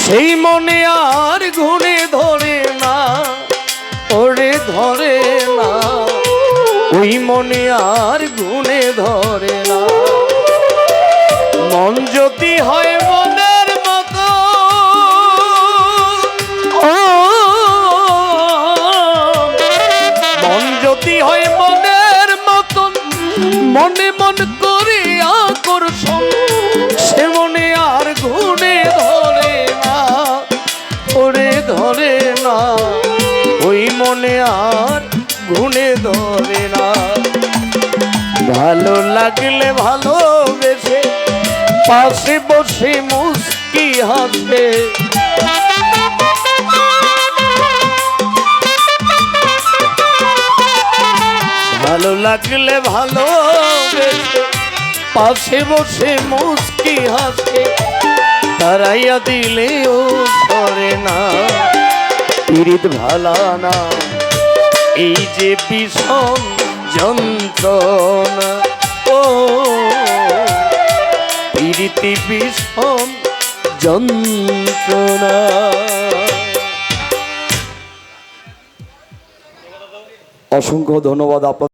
সেই মনে আর ঘুরে ধরে না, ওরে ধরে না, ওই মনে আর ঘুরে ধরে না। মন যদি হয় মনের মতো, মন যদি হয় মনের মতন, মনে মন করে আকর্ষণ, সে মনে আর ঘুরে ধরে না, ওরে ধরে না, ওই মনে আর ঘুরে ধরে না। ভালো লাগলে ভালোবেসে পাশে বসে মুস্কি হাসে, ভালো লাগলে ভালোবেসে পাশে বসে মুস্কি হাসে, তারাইয়া দিলেও সরে না। পীড়িত ভালা না, এই যে বিষম যন্ত্রণা, ও পীড়িতি বিষম যন্ত্রণা। অসংখ্য ধন্যবাদ আপনার।